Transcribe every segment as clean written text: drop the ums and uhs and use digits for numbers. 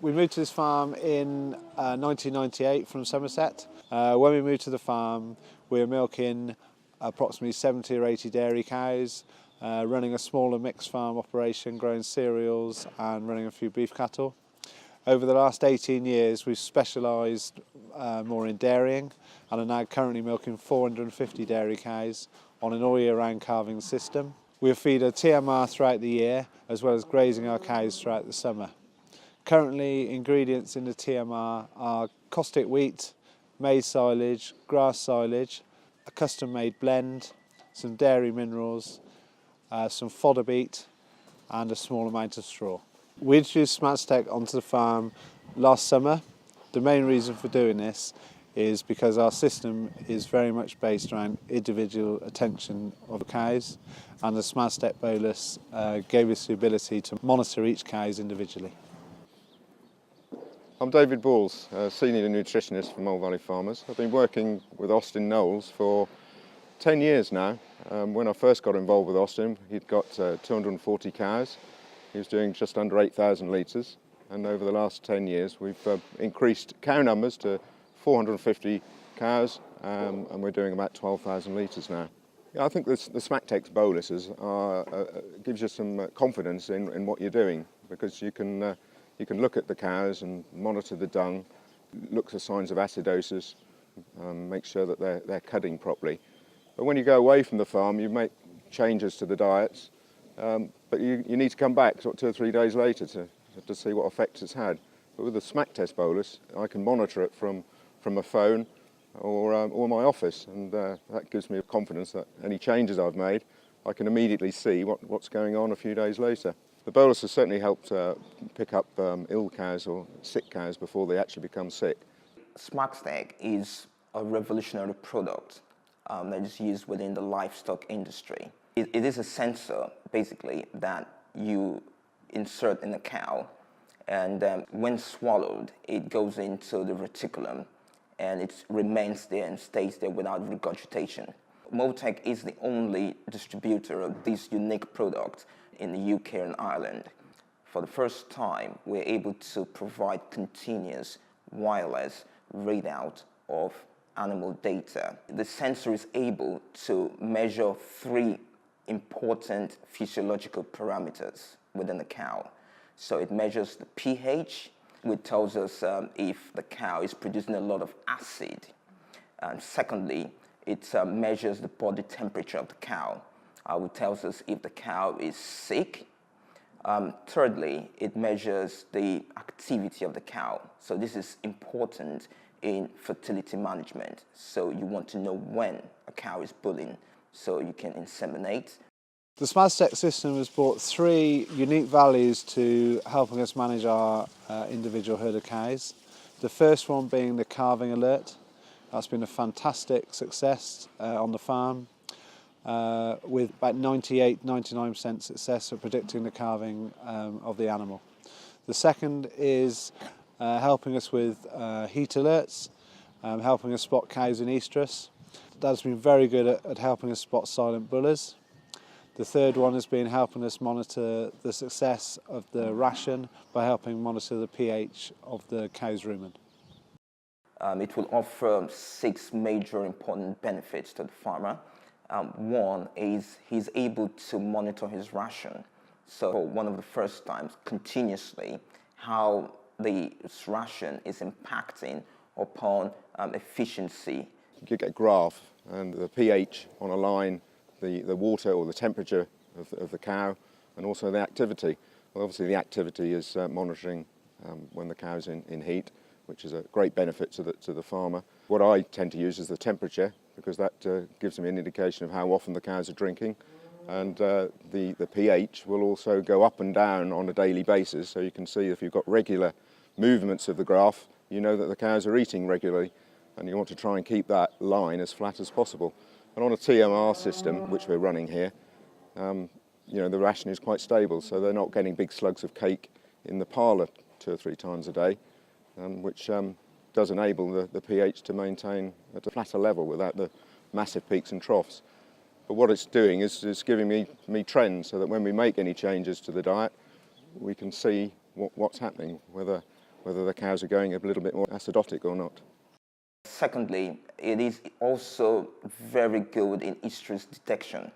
We moved to this farm in 1998 from Somerset. When we moved to the farm, we were milking approximately 70 or 80 dairy cows, running a smaller mixed farm operation, growing cereals and running a few beef cattle. Over the last 18 years, we've specialised more in dairying and are now currently milking 450 dairy cows on an all-year-round calving system. We feed a TMR throughout the year, as well as grazing our cows throughout the summer. Currently, ingredients in the TMR are caustic wheat, maize silage, grass silage, a custom-made blend, some dairy minerals, some fodder beet, and a small amount of straw. We introduced smaXtec onto the farm last summer. The main reason for doing this is because our system is very much based around individual attention of the cows, and the smaXtec bolus gave us the ability to monitor each cow individually. I'm David Balls, Senior Nutritionist for Mole Valley Farmers. I've been working with Austin Knowles for 10 years now. When I first got involved with Austin, he'd got 240 cows. He was doing just under 8,000 litres, and over the last 10 years we've increased cow numbers to 450 cows, and we're doing about 12,000 litres now. Yeah, I think the smaXtec boluses gives you some confidence in what you're doing, because you can look at the cows and monitor the dung, look for signs of acidosis, make sure that they're cutting properly. But when you go away from the farm, you make changes to the diets, but you need to come back sort of 2 or 3 days later to see what effects it's had. But with the smaXtec bolus, I can monitor it from a phone or my office, and that gives me confidence that any changes I've made, I can immediately see what's going on a few days later. The bolus has certainly helped pick up ill cows or sick cows before they actually become sick. smaXtec is a revolutionary product that is used within the livestock industry. It is a sensor, basically, that you insert in a cow, and when swallowed, it goes into the reticulum, and it remains there and stays there without regurgitation. Moletech is the only distributor of this unique product in the UK and Ireland. For the first time, we're able to provide continuous wireless readout of animal data. The sensor is able to measure 3 important physiological parameters within the cow. So it measures the pH, which tells us if the cow is producing a lot of acid. Secondly, it measures the body temperature of the cow, which tells us if the cow is sick. Thirdly, it measures the activity of the cow. So this is important in fertility management. So you want to know when a cow is bulling so you can inseminate. The smaXtec system has brought 3 unique values to helping us manage our individual herd of cows. The first one being the calving alert. That's been a fantastic success on the farm, with about 98–99% success at predicting the calving of the animal. The second is helping us with heat alerts, helping us spot cows in estrus. That's been very good at helping us spot silent bullers. The third one has been helping us monitor the success of the ration by helping monitor the pH of the cow's rumen. It will offer 6 major important benefits to the farmer. One is he's able to monitor his ration. So one of the first times continuously how the ration is impacting upon efficiency. You get a graph and the pH on a line, the water or the temperature of the cow, and also the activity. Well, obviously the activity is monitoring when the cow's in heat, which is a great benefit to the farmer. What I tend to use is the temperature, because that gives me an indication of how often the cows are drinking, and the pH will also go up and down on a daily basis, so you can see if you've got regular movements of the graph, you know that the cows are eating regularly, and you want to try and keep that line as flat as possible. And on a TMR system, which we're running here, the ration is quite stable, so they're not getting big slugs of cake in the parlour 2 or 3 times a day, which does enable the pH to maintain at a flatter level without the massive peaks and troughs. But what it's doing is giving me trends, so that when we make any changes to the diet, we can see what's happening, whether cows are going a little bit more acidotic or not. Secondly, it is also very good in heat stress detection.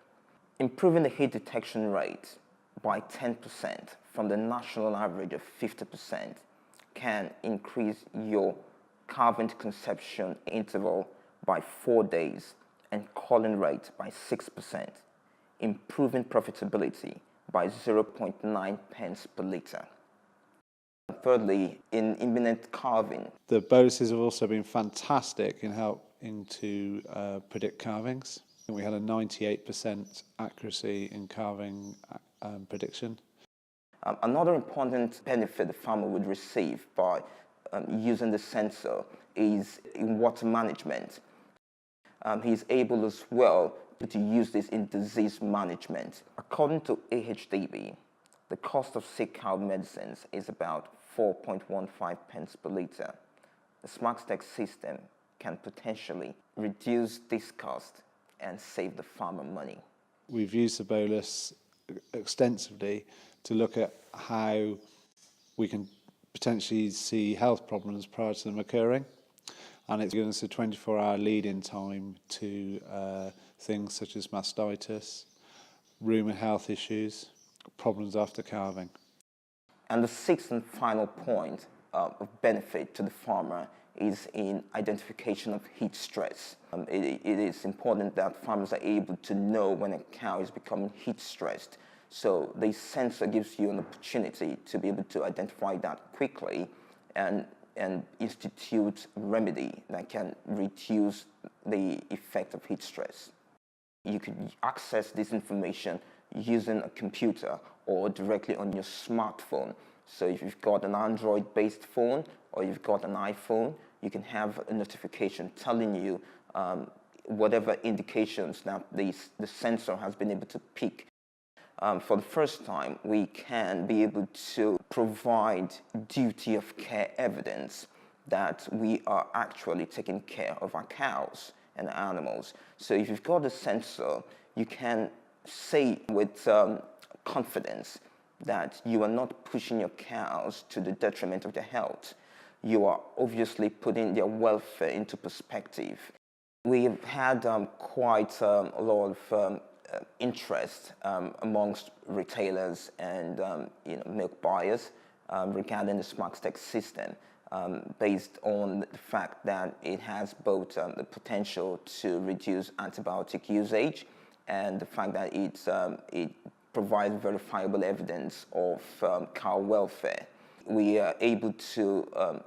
Improving the heat detection rate by 10% from the national average of 50% can increase your calving to conception interval by 4 days and culling rate by 6%, improving profitability by 0.9 pence per litre. Thirdly, in imminent calving. The boluses have also been fantastic in helping to predict calvings. We had a 98% accuracy in calving prediction. Another important benefit the farmer would receive by using the sensor is in water management. He's able as well to use this in disease management. According to AHDB, the cost of sick cow medicines is about 4.15 pence per litre. The smaXtec system can potentially reduce this cost and save the farmer money. We've used the bolus extensively to look at how we can potentially see health problems prior to them occurring, and it's given us a 24-hour lead-in time to things such as mastitis, rumen health issues, problems after calving. And the sixth and final point of benefit to the farmer is in identification of heat stress. It is important that farmers are able to know when a cow is becoming heat stressed. So the sensor gives you an opportunity to be able to identify that quickly and institute remedy that can reduce the effect of heat stress. You could access this information using a computer or directly on your smartphone. So if you've got an Android-based phone or you've got an iPhone, you can have a notification telling you whatever indications that the sensor has been able to pick. For the first time, we can be able to provide duty of care evidence that we are actually taking care of our cows and animals. So if you've got a sensor, you can say with confidence that you are not pushing your cows to the detriment of their health. You are obviously putting their welfare into perspective. We've had quite a lot of interest amongst retailers and milk buyers regarding the smaXtec system, based on the fact that it has both the potential to reduce antibiotic usage and the fact that it provides verifiable evidence of cow welfare. We are able to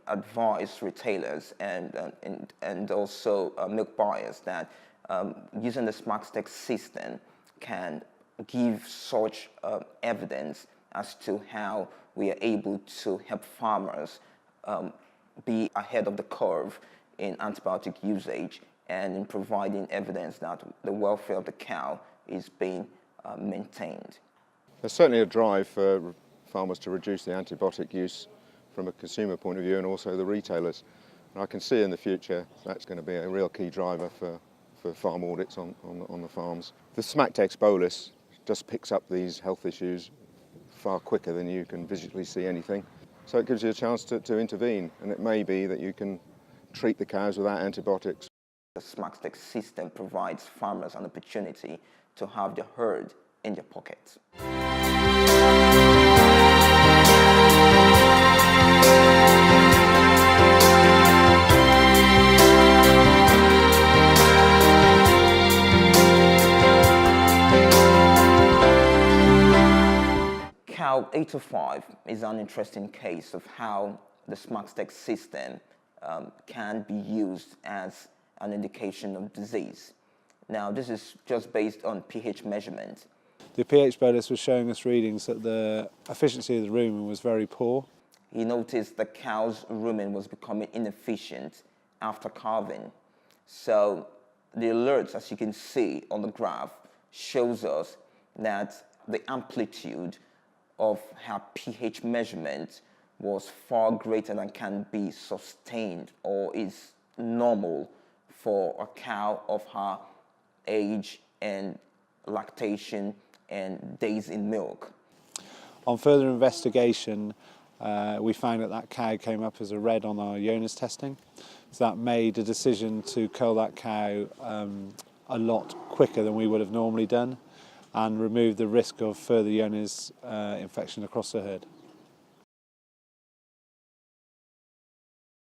advise retailers and also milk buyers that using the smaXtec system can give such evidence as to how we are able to help farmers be ahead of the curve in antibiotic usage and in providing evidence that the welfare of the cow is being maintained. There's certainly a drive for farmers to reduce the antibiotic use from a consumer point of view and also the retailers. And I can see in the future that's going to be a real key driver for farm audits on the farms. The smaXtec bolus just picks up these health issues far quicker than you can visually see anything. So it gives you a chance to intervene, and it may be that you can treat the cows without antibiotics. The smaXtec system provides farmers an opportunity to have their herd in their pockets. Cow 805 is an interesting case of how the smaXtec system can be used as an indication of disease. Now, this is just based on pH measurement. The pH bolus was showing us readings that the efficiency of the rumen was very poor. He noticed the cow's rumen was becoming inefficient after calving. So the alerts, as you can see on the graph, shows us that the amplitude of her pH measurement was far greater than can be sustained or is normal for a cow of her age and lactation and days in milk. On further investigation, we found that cow came up as a red on our Jonas testing. So that made a decision to cull that cow a lot quicker than we would have normally done, and remove the risk of further Jonas infection across the herd.